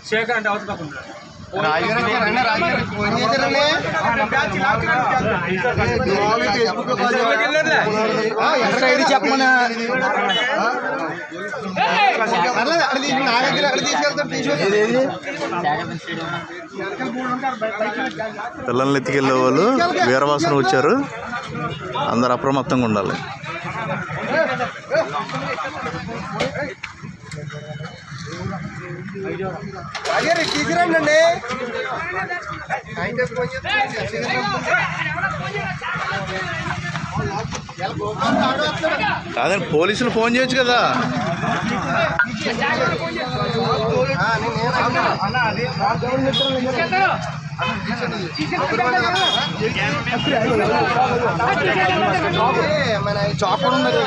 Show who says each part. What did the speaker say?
Speaker 1: శేఖర్ అంటే అవతల చెప్పమన్నా
Speaker 2: పిల్లల్ని ఎత్తుకెళ్ళే వాళ్ళు వీరవాసన వచ్చారు. అందరు అప్రమత్తంగా ఉండాలి.
Speaker 3: తీసుకురండి.
Speaker 2: కాదండి, పోలీసులు ఫోన్ చేయొచ్చు కదా.
Speaker 3: మన చాపర్ ఉన్నది